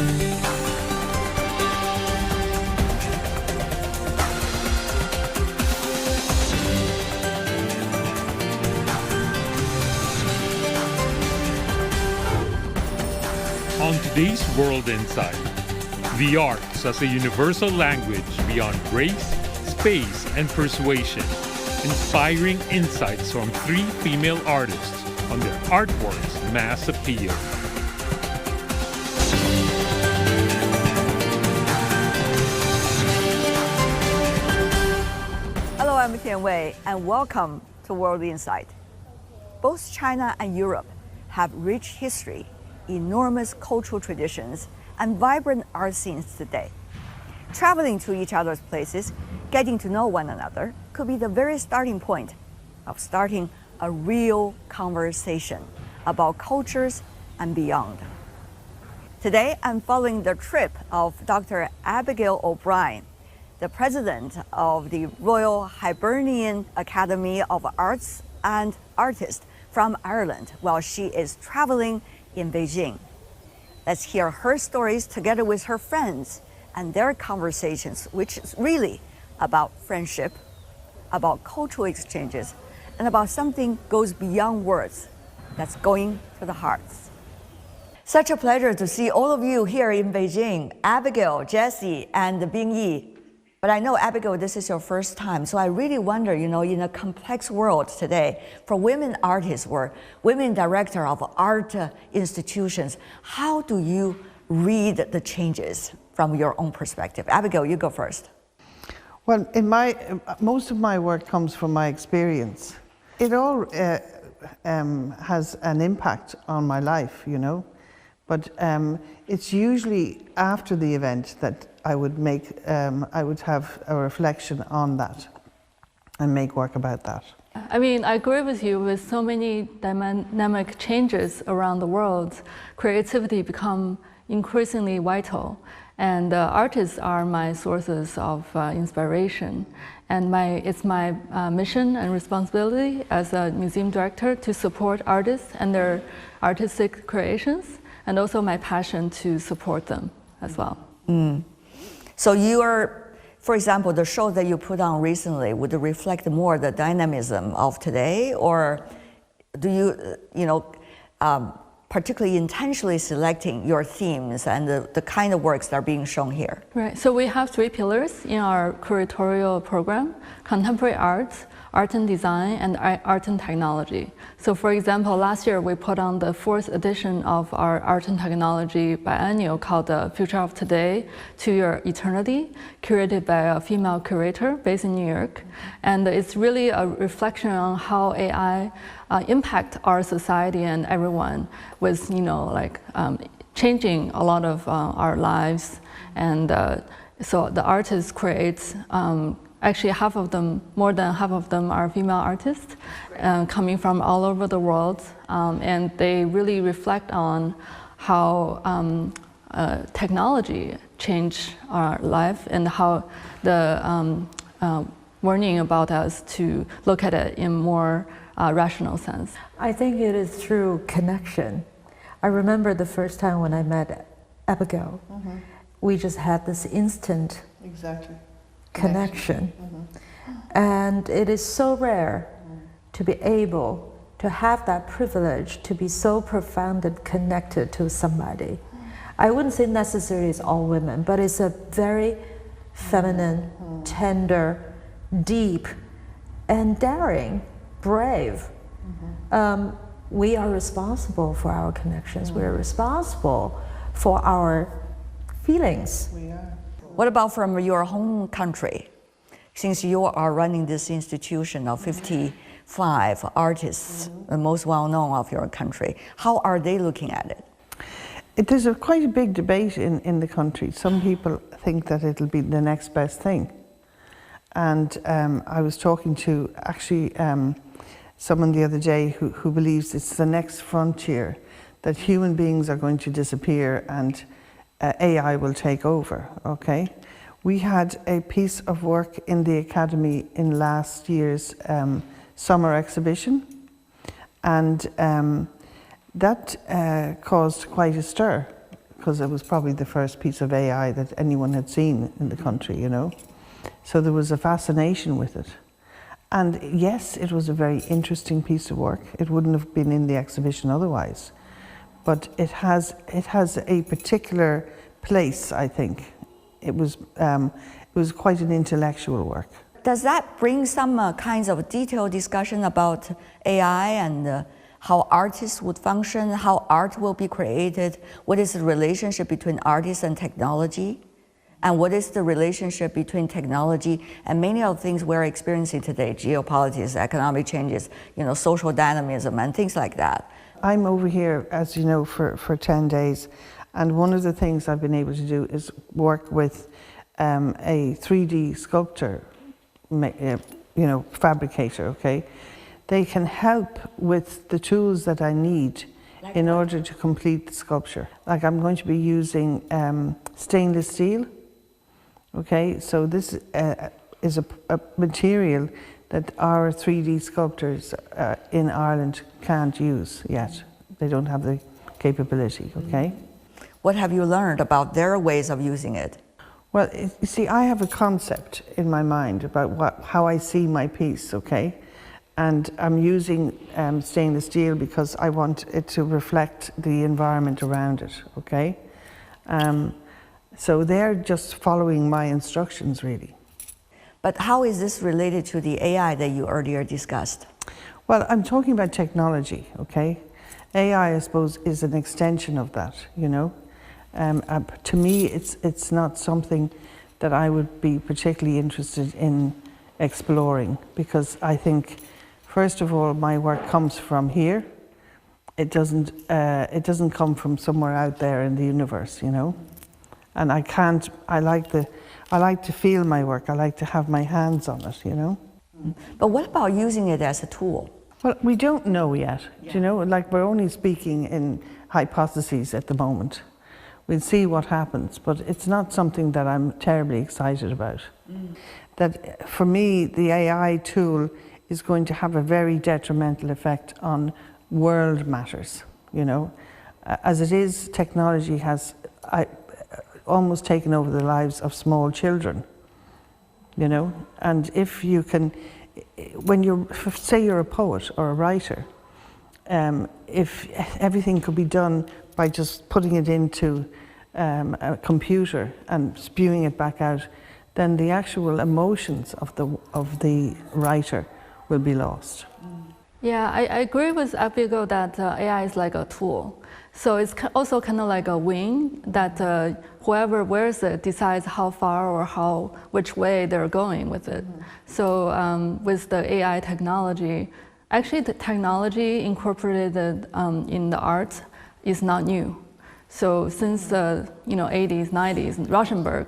On today's World Insight, the arts as a universal language beyond race, space, and persuasion. Inspiring insights from 3 female artists on their artwork's mass appeal. Hello, I'm Tian, and welcome to World Insight. Both China and Europe have rich history, enormous cultural traditions, and vibrant art scenes today. Traveling to each other's places, getting to know one another, could be the very starting point of starting a real conversation about cultures and beyond. Today, I'm following the trip of Dr. Abigail O'Brien, the president of the Royal Hibernian Academy of Arts and Artists from Ireland, while she is traveling in Beijing. Let's hear her stories together with her friends and their conversations, which is really about friendship, about cultural exchanges, and about something goes beyond words, that's going to the hearts. Such a pleasure to see all of you here in Beijing, Abigail, Jessie, and Bingyi. But I know, Abigail, this is your first time, so I really wonder, in a complex world today, for women artists or women director of art institutions, how do you read the changes from your own perspective? Abigail, you go first. Well, most of my work comes from my experience. It all has an impact on my life, but it's usually after the event that I would have a reflection on that and make work about that. I mean, I agree with you. With so many dynamic changes around the world, creativity become increasingly vital. And artists are my sources of inspiration. And it's my mission and responsibility as a museum director to support artists and their artistic creations, and also my passion to support them as well. So for example, the show that you put on recently, would it reflect more the dynamism of today, or do you, particularly intentionally selecting your themes and the kind of works that are being shown here? Right, so we have 3 pillars in our curatorial program: contemporary arts, art and design, and art and technology. So for example, last year we put on the 4th edition of our art and technology biennial called The Future of Today to Your Eternity, curated by a female curator based in New York. And it's really a reflection on how AI impact our society and everyone with, changing a lot of our lives. And so the artist creates actually more than half of them are female artists coming from all over the world, and they really reflect on how technology changed our life and how the warning about us to look at it in more rational sense. I think it is through connection. I remember the first time when I met Abigail, we just had this instant connection. And it is so rare to be able to have that privilege to be so profoundly connected to somebody. I wouldn't say necessarily it's all women, but it's a very feminine, tender, deep, and daring, brave. We are responsible for our connections. We are responsible for our feelings. We are. What about from your home country? Since you are running this institution of 55 artists, the most well-known of your country, how are they looking at it? There's quite a big debate in the country. Some people think that it'll be the next best thing. And I was talking to someone the other day who believes it's the next frontier, that human beings are going to disappear and AI will take over, okay? We had a piece of work in the Academy in last year's summer exhibition, and that caused quite a stir, because it was probably the first piece of AI that anyone had seen in the country, you know. So there was a fascination with it. And yes, it was a very interesting piece of work. It wouldn't have been in the exhibition otherwise. But it has a particular place, I think. It was quite an intellectual work. Does that bring some kinds of detailed discussion about AI and how artists would function, how art will be created? What is the relationship between artists and technology? And what is the relationship between technology and many of the things we're experiencing today, geopolitics, economic changes, social dynamism and things like that? I'm over here, as you know, for 10 days. And one of the things I've been able to do is work with a 3D sculptor, fabricator, okay? They can help with the tools that I need in order to complete the sculpture. Like I'm going to be using stainless steel. Okay, so this is a material that our 3D sculptors in Ireland can't use yet. They don't have the capability, okay? What have you learned about their ways of using it? Well, you see, I have a concept in my mind about how I see my piece, okay? And I'm using stainless steel because I want it to reflect the environment around it, okay? So they're just following my instructions, really. But how is this related to the AI that you earlier discussed? Well, I'm talking about technology, okay? AI, I suppose, is an extension of that, you know? To me, it's not something that I would be particularly interested in exploring, because I think, first of all, my work comes from here. It doesn't come from somewhere out there in the universe, you know? And I like to feel my work. I like to have my hands on it, you know? But what about using it as a tool? Well, we don't know yet, you know? Like, we're only speaking in hypotheses at the moment. We'll see what happens, but it's not something that I'm terribly excited about. That, for me, the AI tool is going to have a very detrimental effect on world matters, you know? As it is, technology has almost taken over the lives of small children, you know? And if you can, say you're a poet or a writer, if everything could be done by just putting it into a computer and spewing it back out, then the actual emotions of the writer will be lost. Yeah, I agree with Abigail that AI is like a tool. So it's also kind of like a wing that whoever wears it decides how far or which way they're going with it. So with the AI technology, actually the technology incorporated in the art is not new. So since the 80s, 90s, Rauschenberg,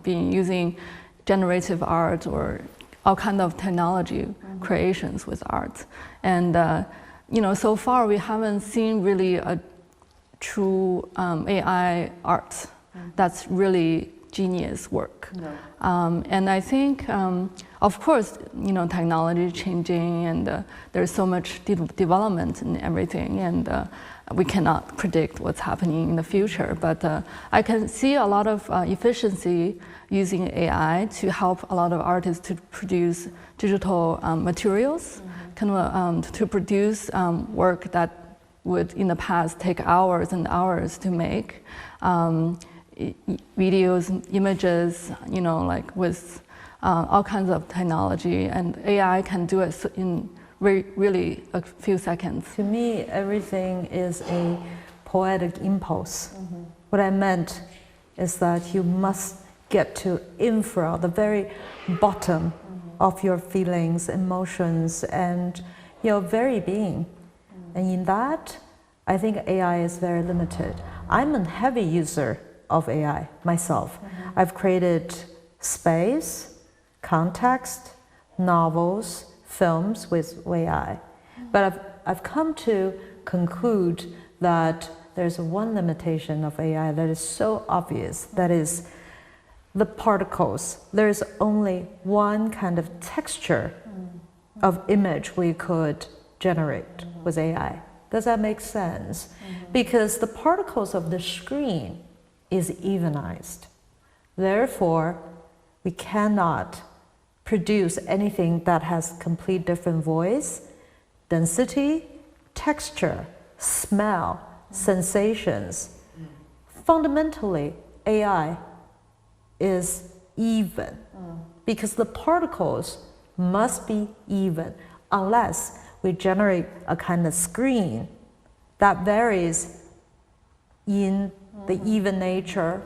been using generative art or all kind of technology creations with art. And so far we haven't seen really a true AI art that's really genius work. No. And I think, of course, technology is changing and there's so much development in everything, and we cannot predict what's happening in the future. But I can see a lot of efficiency using AI to help a lot of artists to produce digital materials, to produce work that would in the past take hours and hours to make. Videos, images, like with all kinds of technology, and AI can do it in really a few seconds. To me, everything is a poetic impulse. What I meant is that you must get to the very bottom of your feelings, emotions, and your very being. And in that, I think AI is very limited. I'm a heavy user of AI myself. I've created space, context, novels, films with AI. But I've come to conclude that there's one limitation of AI that is so obvious, that is the particles. There's only one kind of texture of image we could generate with AI. Does that make sense? Because the particles of the screen is evenized. Therefore, we cannot produce anything that has complete different voice, density, texture, smell, sensations. Fundamentally, AI is even because the particles must be even unless we generate a kind of screen that varies in the even nature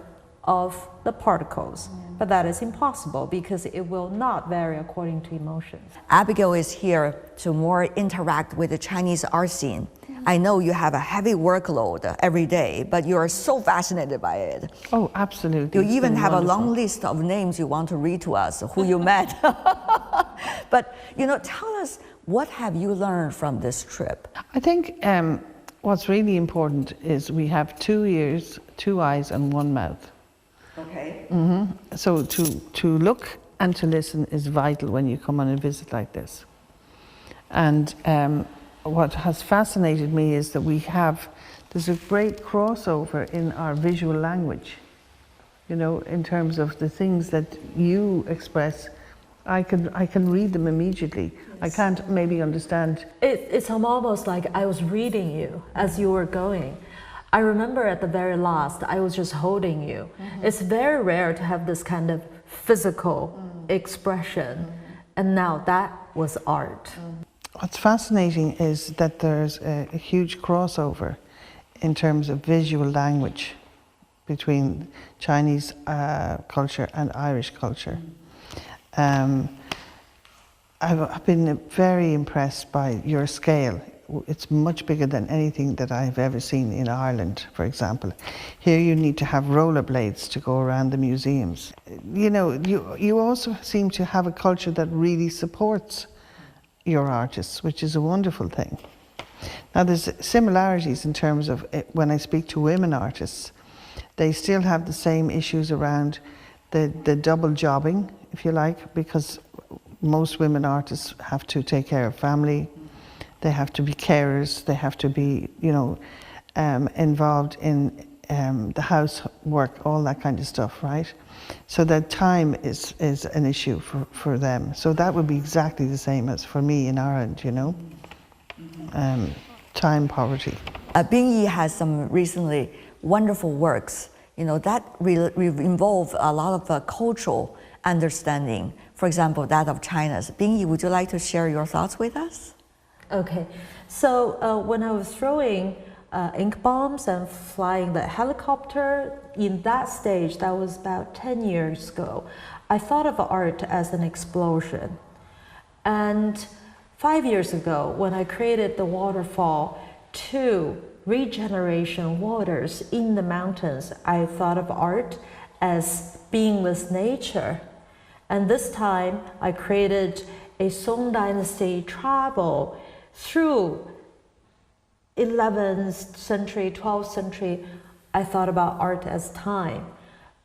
of the particles. But that is impossible because it will not vary according to emotions. Abigail is here to more interact with the Chinese art scene. I know you have a heavy workload every day, but you are so fascinated by it. Oh, absolutely. You It's even been have a wonderful. long list of names you want to read to us, who you met. But, tell us, what have you learned from this trip? I think what's really important is we have 2 ears, 2 eyes, and 1 mouth. Okay. So to look and to listen is vital when you come on a visit like this. And what has fascinated me is that there's a great crossover in our visual language. In terms of the things that you express, I can read them immediately. Yes. I can't maybe understand. It's almost like I was reading you as you were going. I remember at the very last, I was just holding you. It's very rare to have this kind of physical expression. And now that was art. What's fascinating is that there's a huge crossover in terms of visual language between Chinese culture and Irish culture. I've been very impressed by your scale. It's much bigger than anything that I've ever seen in Ireland, for example. Here you need to have rollerblades to go around the museums. You also seem to have a culture that really supports your artists, which is a wonderful thing. Now there's similarities in terms of when I speak to women artists, they still have the same issues around the double jobbing, if you like, because most women artists have to take care of family, they have to be carers, they have to be, involved in the housework, all that kind of stuff, right? So that time is an issue for them. So that would be exactly the same as for me in Ireland, time poverty. Bing Yi has some recently wonderful works, that involve a lot of cultural understanding. For example, that of China's. Bing Yi, would you like to share your thoughts with us? Okay, so when I was throwing ink bombs and flying the helicopter, in that stage, that was about 10 years ago, I thought of art as an explosion. And 5 years ago, when I created the waterfall to regeneration waters in the mountains, I thought of art as being with nature. And this time, I created a Song Dynasty travel through 11th century, 12th century. I thought about art as time.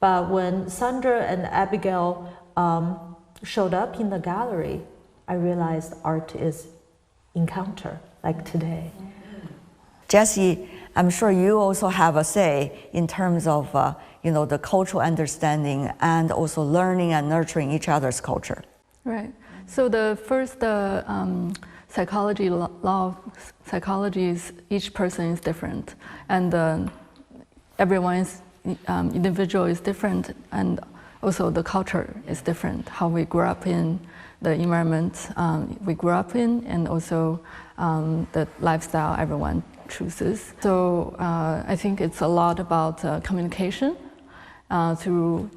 But when Sandra and Abigail showed up in the gallery, I realized art is encounter, like today. Jessie, I'm sure you also have a say in terms of the cultural understanding and also learning and nurturing each other's culture. Right. So the first psychology law of psychology is each person is different, and everyone's individual is different, and also the culture is different. How we grew up in the environment we grew up in, and also the lifestyle everyone chooses. So I think it's a lot about communication through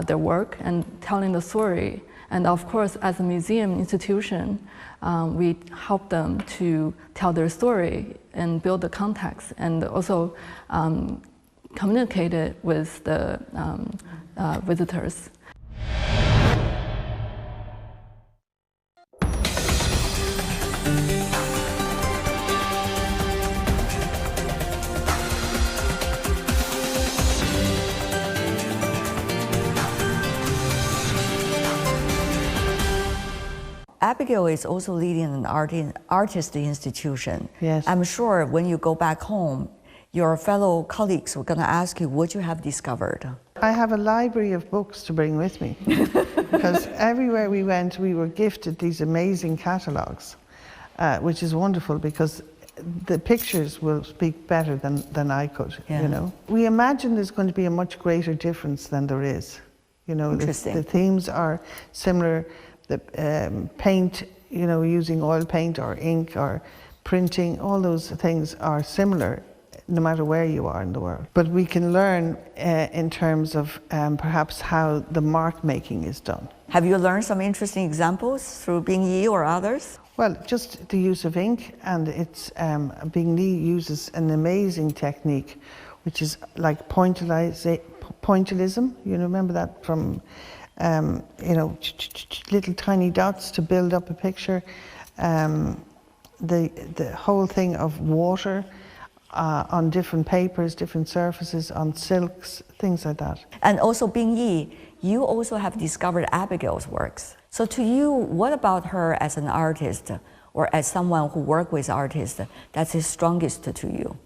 their work and telling the story. And of course, as a museum institution, we help them to tell their story and build the context, and also communicate it with the visitors. Abigail is also leading an artist institution. Yes. I'm sure when you go back home, your fellow colleagues were going to ask you what you have discovered. I have a library of books to bring with me because everywhere we went, we were gifted these amazing catalogues, which is wonderful because the pictures will speak better than I could, Yeah. you know. We imagine there's going to be a much greater difference than there is. You know, the themes are similar. The paint, you know, using oil paint or ink or printing, all those things are similar no matter where you are in the world. But we can learn in terms of perhaps how the mark making is done. Have you learned some interesting examples through Bing Yi or others? Well, just the use of ink, and it's Bing Li uses an amazing technique, which is like pointillism. You remember that from, you know, little tiny dots to build up a picture. The whole thing of water on different papers, different surfaces, on silks, things like that. And also Bing Yi, you also have discovered Abigail's works. So to you, what about her as an artist or as someone who works with artists that's the strongest to you?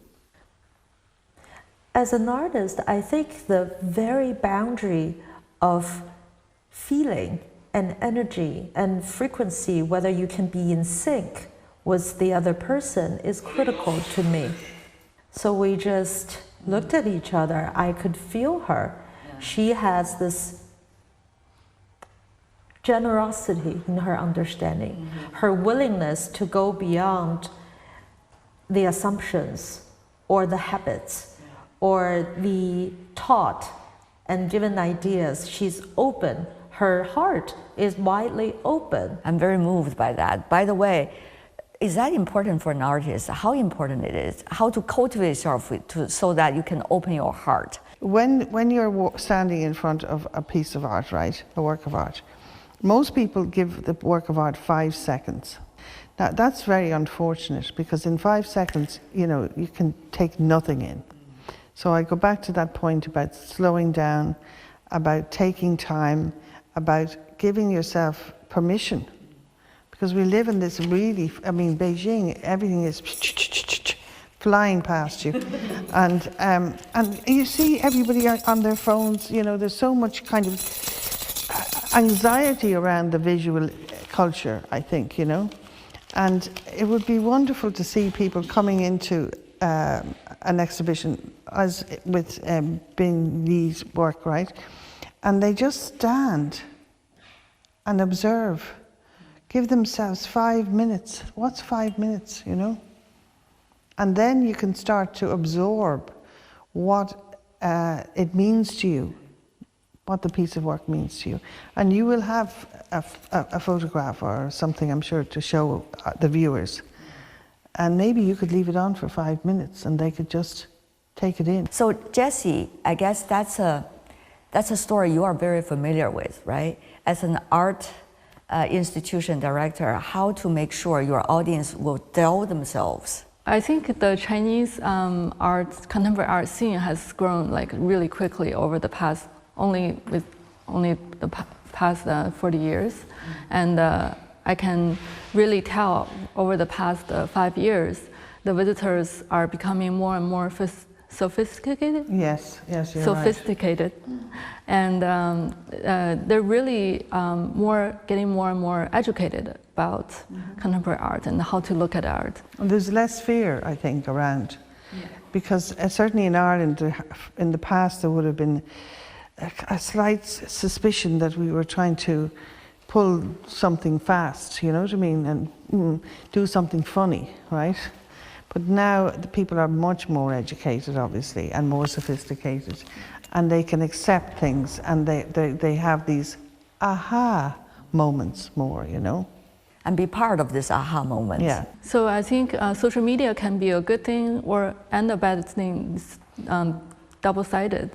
As an artist, I think the very boundary of feeling and energy and frequency, whether you can be in sync with the other person, is critical to me. So we just looked at each other. I could feel her. She has this generosity in her understanding, her willingness to go beyond the assumptions or the habits or the taught and given ideas. She's open. Her heart is widely open. I'm very moved by that. By the way, is that important for an artist? How important it is? How to cultivate yourself so that you can open your heart? When you're standing in front of a piece of art, right, a work of art, most people give the work of art 5 seconds. Now that's very unfortunate because in 5 seconds, you know, you can take nothing in. So I go back to that point about slowing down, about taking time, about giving yourself permission. Because we live in this really, I mean, Beijing, everything is flying past you. And you see everybody on their phones, you know, there's so much kind of anxiety around the visual culture, I think, you know. And it would be wonderful to see people coming into an exhibition as with Bing Li's work, right? And they just stand and observe. Give themselves 5 minutes. What's 5 minutes, you know? And then you can start to absorb what it means to you, what the piece of work means to you. And you will have a photograph or something, I'm sure, to show the viewers. And maybe you could leave it on for 5 minutes and they could just take it in. So Jessie, I guess that's a story you are very familiar with, right? As an art institution director, how to make sure your audience will tell themselves. I think the Chinese contemporary art scene has grown like really quickly over the past, only the past 40 years. And I can really tell over the past 5 years, the visitors are becoming more and more sophisticated. Yes, you're sophisticated. Right. And they're really getting more and more educated about contemporary art and how to look at art. And there's less fear, I think, around. Yeah. Because certainly in Ireland, in the past, there would have been a slight suspicion that we were trying to pull something fast, you know what I mean, and do something funny, right? But now the people are much more educated, obviously, and more sophisticated, and they can accept things, and they have these aha moments more, you know? And be part of this aha moment. Yeah. So I think social media can be a good thing and a bad thing, double-sided.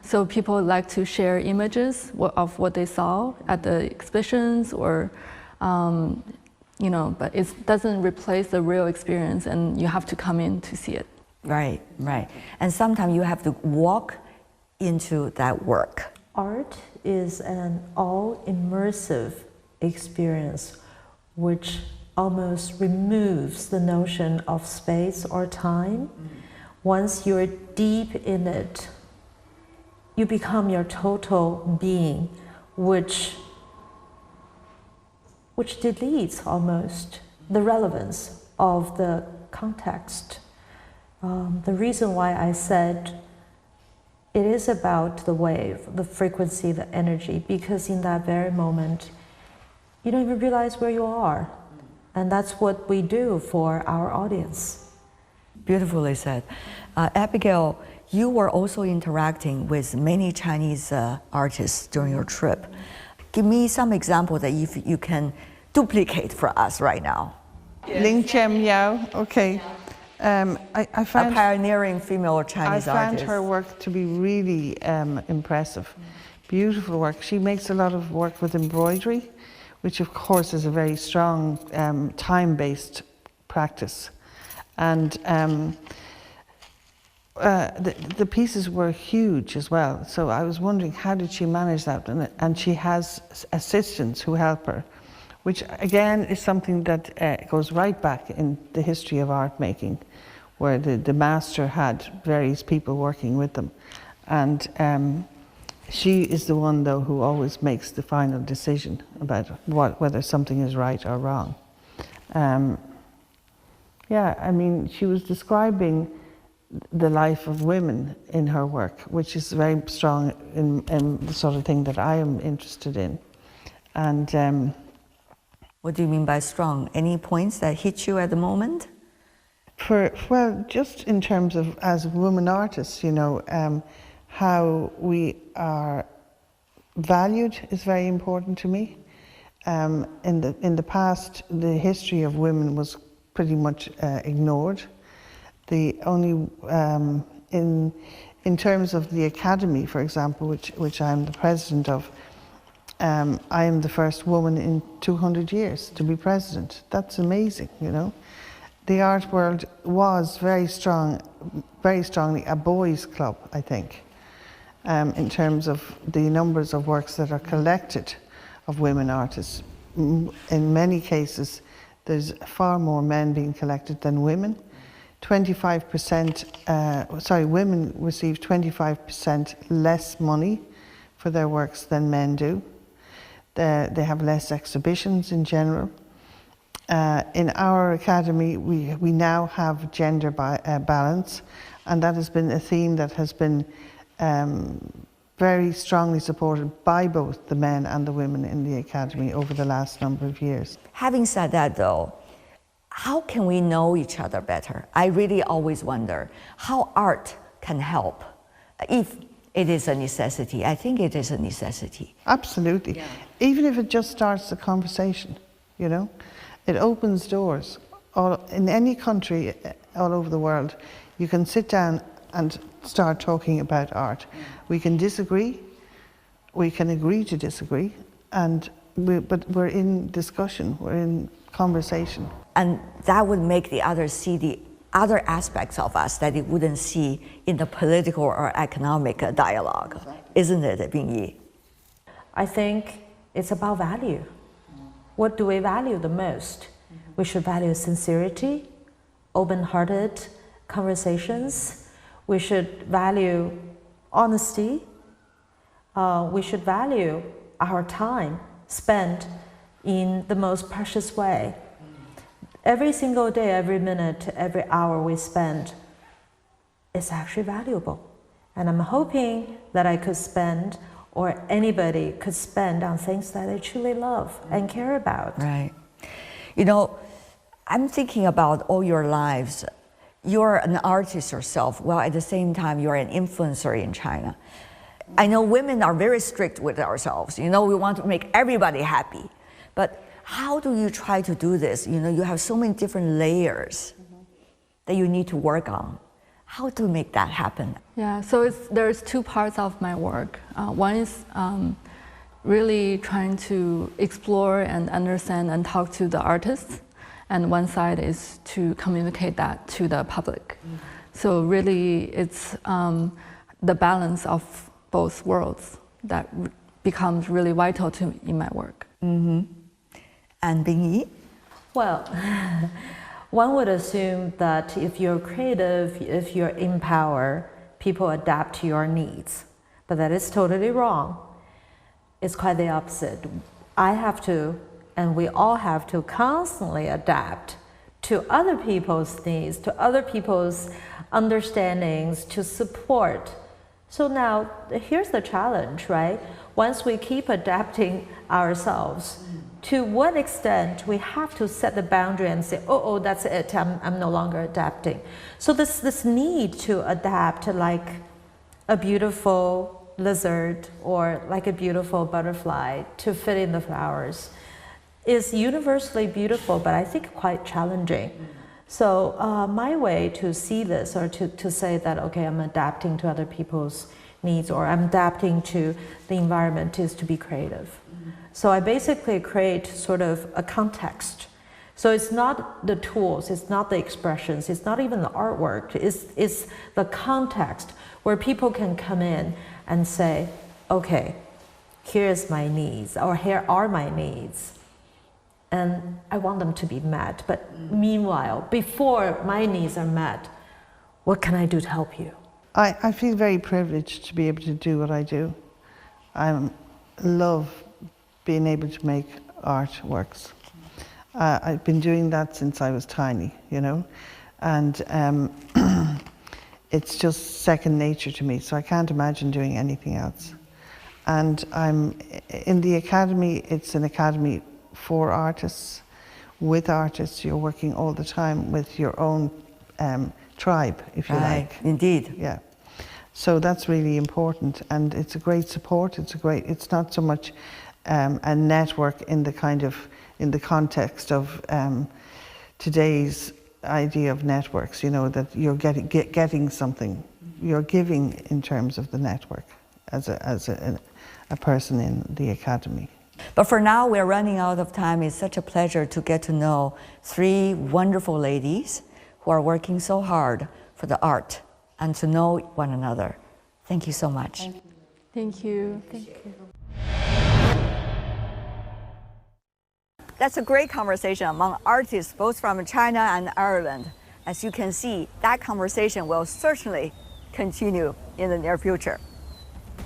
So people like to share images of what they saw at the exhibitions or you know, but it doesn't replace the real experience and you have to come in to see it. Right, right. And sometimes you have to walk into that work. Art is an all-immersive experience which almost removes the notion of space or time. Once you're deep in it, you become your total being, which deletes almost the relevance of the context. The reason why I said it is about the wave, the frequency, the energy, because in that very moment, you don't even realize where you are. And that's what we do for our audience. Beautifully said. Abigail, you were also interacting with many Chinese artists during your trip. Give me some examples that if you can duplicate for us right now. Ling Chem Yao, okay. I found a pioneering female Chinese artist. I found her work to be really impressive. Beautiful work. She makes a lot of work with embroidery, which of course is a very strong time-based practice. And the pieces were huge as well. So I was wondering, how did she manage that? And she has assistants who help her, which again is something that goes right back in the history of art making, where the master had various people working with them. And she is the one, though, who always makes the final decision about whether something is right or wrong. Yeah, I mean, she was describing the life of women in her work, which is very strong in the sort of thing that I am interested in. And what do you mean by strong? Any points that hit you at the moment? Well, just in terms of as women artists, you know, how we are valued is very important to me. In the past, the history of women was pretty much ignored. The only in terms of the academy, for example, which I'm the president of, I am the first woman in 200 years to be president. That's amazing, you know. The art world was very strongly a boys' club, I think, in terms of the numbers of works that are collected of women artists. In many cases, there's far more men being collected than women. 25%, women receive 25% less money for their works than men do. They have less exhibitions in general. In our academy, we now have gender balance, and that has been a theme that has been very strongly supported by both the men and the women in the academy over the last number of years. Having said that, though, how can we know each other better? I really always wonder how art can help. If it is a necessity, I think it is a necessity. Absolutely. Yeah. Even if it just starts the conversation, you know, it opens doors. In any country all over the world, you can sit down and start talking about art. We can disagree, we can agree to disagree, but we're in discussion, we're in conversation. And that would make the others see the other aspects of us that it wouldn't see in the political or economic dialogue. Exactly. Isn't it, Bingyi? I think it's about value. What do we value the most? We should value sincerity, open-hearted conversations. We should value honesty. We should value our time spent in the most precious way. Every single day, every minute, every hour we spend is actually valuable. And I'm hoping that I could spend, or anybody could spend, on things that they truly love and care about. Right. You know, I'm thinking about all your lives. You're an artist yourself, while at the same time you're an influencer in China. I know women are very strict with ourselves. You know, we want to make everybody happy. But how do you try to do this? You know, you have so many different layers that you need to work on. How to make that happen? Yeah, so there's two parts of my work. One is really trying to explore and understand and talk to the artists. And one side is to communicate that to the public. So really it's the balance of both worlds that becomes really vital in my work. And Bingyi? Well, one would assume that if you're creative, if you're in power, people adapt to your needs. But that is totally wrong. It's quite the opposite. I have to, and we all have to constantly adapt to other people's needs, to other people's understandings, to support. So now, here's the challenge, right? Once we keep adapting ourselves, to what extent we have to set the boundary and say, oh, that's it, I'm no longer adapting. So this need to adapt like a beautiful lizard or like a beautiful butterfly to fit in the flowers is universally beautiful, but I think quite challenging. So my way to see this, or to say that, okay, I'm adapting to other people's needs, or I'm adapting to the environment, is to be creative. So I basically create sort of a context. So it's not the tools, it's not the expressions, it's not even the artwork, it's the context where people can come in and say, okay, here's my needs, or here are my needs. And I want them to be met. But meanwhile, before my needs are met, what can I do to help you? I feel very privileged to be able to do what I do. I love being able to make artworks. I've been doing that since I was tiny, you know, and it's just second nature to me, so I can't imagine doing anything else. And I'm in the academy. It's an academy for artists, with artists. You're working all the time with your own tribe, if you like. Indeed. Yeah. So that's really important, and it's a great support. It's not so much a network in the context of today's idea of networks, you know, that you're getting something, you're giving in terms of the network as a person in the academy. But for now, we're running out of time. It's such a pleasure to get to know three wonderful ladies who are working so hard for the art and to know one another. Thank you so much. Thank you. Thank you. That's a great conversation among artists, both from China and Ireland. As you can see, that conversation will certainly continue in the near future.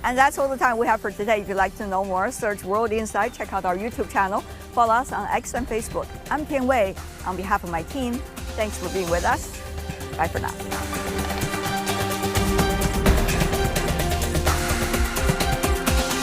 And that's all the time we have for today. If you'd like to know more, search World Insight, check out our YouTube channel, follow us on X and Facebook. I'm Tian Wei. On behalf of my team, thanks for being with us. Bye for now.